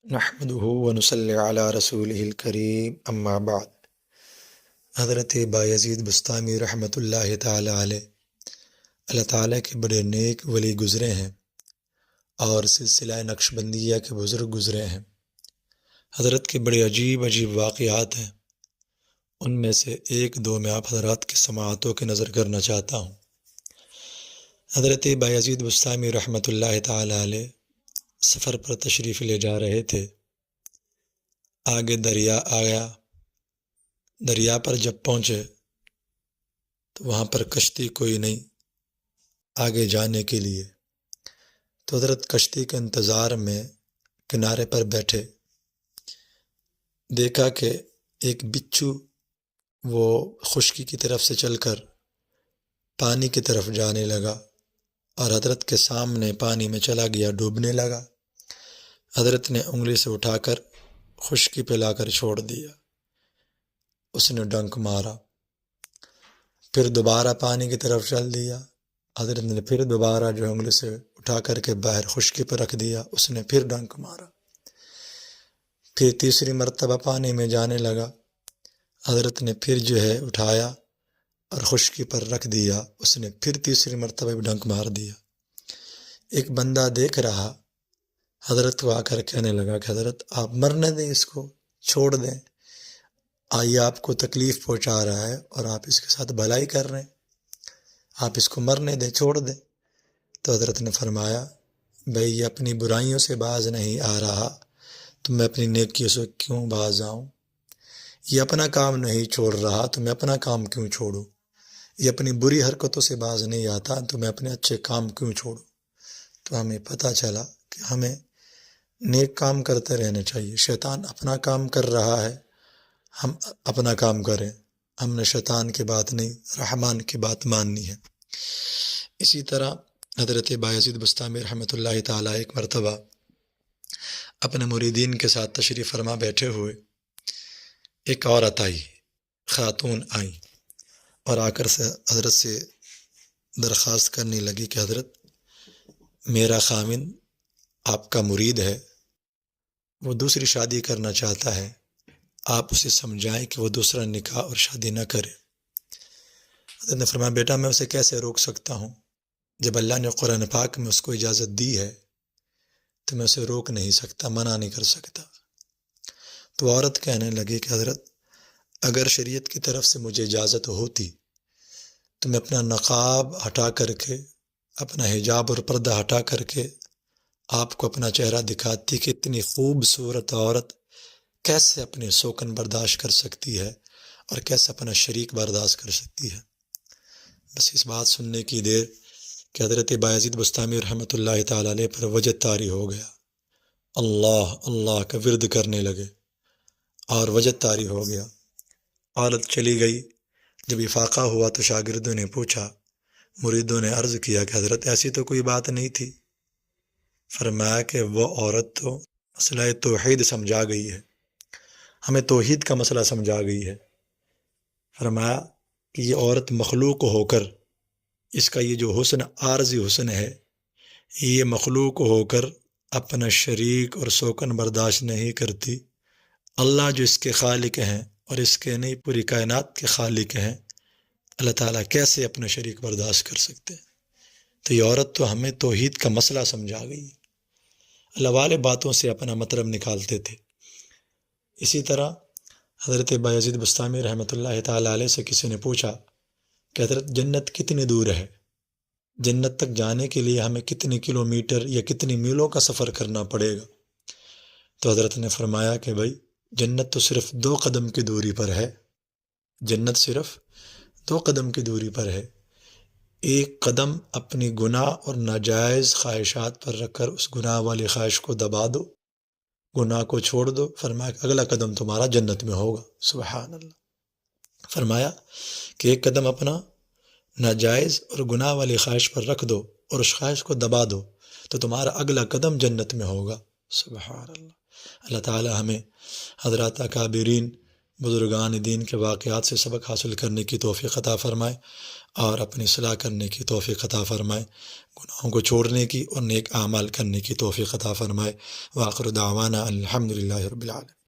نحمده ونصلی علی رسولہ الکریم اما بعد۔ حضرت بایزید بسطامی رحمۃ اللہ تعالی علیہ اللہ تعالیٰ کے بڑے نیک ولی گزرے ہیں اور سلسلہ نقش بندیہ کے بزرگ گزرے ہیں۔ حضرت کے بڑے عجیب واقعات ہیں، ان میں سے ایک دو میں آپ حضرات کی سماعتوں کی نظر کرنا چاہتا ہوں۔ حضرت بایزید بسطامی رحمۃ اللہ تعالی علیہ سفر پر تشریف لے جا رہے تھے۔ آگے دریا آیا، دریا پر جب پہنچے تو وہاں پر کشتی کوئی نہیں آگے جانے کے لیے، تو حضرت کشتی کے انتظار میں کنارے پر بیٹھے، دیکھا کہ ایک بچھو وہ خشکی کی طرف سے چل کر پانی کی طرف جانے لگا اور حضرت کے سامنے پانی میں چلا گیا، ڈوبنے لگا۔ حضرت نے انگلی سے اٹھا کر خشکی پہ لا کر چھوڑ دیا، اس نے ڈنک مارا، پھر دوبارہ پانی کی طرف چل دیا۔ حضرت نے پھر دوبارہ جو انگلی سے اٹھا کر کے باہر خشکی پر رکھ دیا، اس نے پھر ڈنک مارا، پھر تیسری مرتبہ پانی میں جانے لگا۔ حضرت نے پھر جو ہے اٹھایا اور خشکی پر رکھ دیا، اس نے پھر تیسری مرتبہ بھی ڈنک مار دیا۔ ایک بندہ دیکھ رہا، حضرت کو آ کر کہنے لگا کہ حضرت آپ مرنے دیں، اس کو چھوڑ دیں، آئیے آپ کو تکلیف پہنچا رہا ہے اور آپ اس کے ساتھ بھلائی کر رہے ہیں، آپ اس کو مرنے دیں، چھوڑ دیں۔ تو حضرت نے فرمایا بھئی یہ اپنی برائیوں سے باز نہیں آ رہا تو میں اپنی نیکیوں سے کیوں باز آؤں؟ یہ اپنا کام نہیں چھوڑ رہا تو میں اپنا کام کیوں چھوڑوں؟ یہ اپنی بری حرکتوں سے باز نہیں آتا تو میں اپنے اچھے کام کیوں چھوڑوں؟ تو ہمیں پتہ چلا کہ ہمیں نیک کام کرتے رہنے چاہیے۔ شیطان اپنا کام کر رہا ہے، ہم اپنا کام کریں، ہم نے شیطان کی بات نہیں، رحمان کی بات ماننی ہے۔ اسی طرح حضرت بایزید بسطامی رحمۃ اللہ تعالیٰ ایک مرتبہ اپنے مریدین کے ساتھ تشریف فرما بیٹھے ہوئے، ایک عورت آئی، خاتون آئی اور آ کر سے حضرت سے درخواست کرنے لگی کہ حضرت میرا خاوند آپ کا مرید ہے، وہ دوسری شادی کرنا چاہتا ہے، آپ اسے سمجھائیں کہ وہ دوسرا نکاح اور شادی نہ کرے۔ حضرت نے فرمایا بیٹا میں اسے کیسے روک سکتا ہوں؟ جب اللہ نے قرآن پاک میں اس کو اجازت دی ہے تو میں اسے روک نہیں سکتا، منع نہیں کر سکتا۔ تو عورت کہنے لگی کہ حضرت اگر شریعت کی طرف سے مجھے اجازت ہوتی تو میں اپنا نقاب ہٹا کر کے، اپنا حجاب اور پردہ ہٹا کر کے آپ کو اپنا چہرہ دکھاتی کہ اتنی خوبصورت عورت کیسے اپنے سوکن برداشت کر سکتی ہے اور کیسے اپنا شریک برداشت کر سکتی ہے۔ بس اس بات سننے کی دیر کہ حضرت بایزید بسطامی رحمۃ اللہ تعالی علیہ پر وجہ طاری ہو گیا، اللہ اللہ کا ورد کرنے لگے اور وجہ طاری ہو گیا۔ عورت چلی گئی۔ جب افاقہ ہوا تو شاگردوں نے پوچھا، مریدوں نے عرض کیا کہ حضرت ایسی تو کوئی بات نہیں تھی۔ فرمایا کہ وہ عورت تو مسئلہ توحید سمجھا گئی ہے، ہمیں توحید کا مسئلہ سمجھا گئی ہے۔ فرمایا کہ یہ عورت مخلوق ہو کر، اس کا یہ جو حسن عارضی حسن ہے، یہ مخلوق ہو کر اپنا شریک اور سوکن برداشت نہیں کرتی۔ اللہ جو اس کے خالق ہیں اور اس کے نہیں پوری کائنات کے خالق ہیں، اللہ تعالیٰ کیسے اپنا شریک برداشت کر سکتے ہیں؟ تو یہ عورت تو ہمیں توحید کا مسئلہ سمجھا گئی، اللہ والے باتوں سے اپنا مطلب نکالتے تھے۔ اسی طرح حضرت بایزید بسطامی رحمۃ اللہ تعالیٰ علیہ سے کسی نے پوچھا کہ حضرت جنت کتنی دور ہے؟ جنت تک جانے کے لیے ہمیں کتنی کلومیٹر یا کتنی میلوں کا سفر کرنا پڑے گا؟ تو حضرت نے فرمایا کہ بھائی جنت تو صرف 2 قدم کی دوری پر ہے، جنت صرف 2 قدم کی دوری پر ہے۔ ایک قدم اپنی گناہ اور ناجائز خواہشات پر رکھ کر اس گناہ والی خواہش کو دبا دو، گناہ کو چھوڑ دو، فرمایا کہ اگلا قدم تمہارا جنت میں ہوگا۔ سبحان اللہ۔ فرمایا کہ ایک قدم اپنا ناجائز اور گناہ والی خواہش پر رکھ دو اور اس خواہش کو دبا دو تو تمہارا اگلا قدم جنت میں ہوگا۔ سبحان اللہ۔ اللہ تعالی ہمیں حضرات اکابرین بزرگان دین کے واقعات سے سبق حاصل کرنے کی توفیق عطا فرمائے اور اپنی اصلاح کرنے کی توفیق عطا فرمائے، گناہوں کو چھوڑنے کی اور نیک اعمال کرنے کی توفیق عطا فرمائے۔ وآخر دعوانا الحمدللہ رب العالمین۔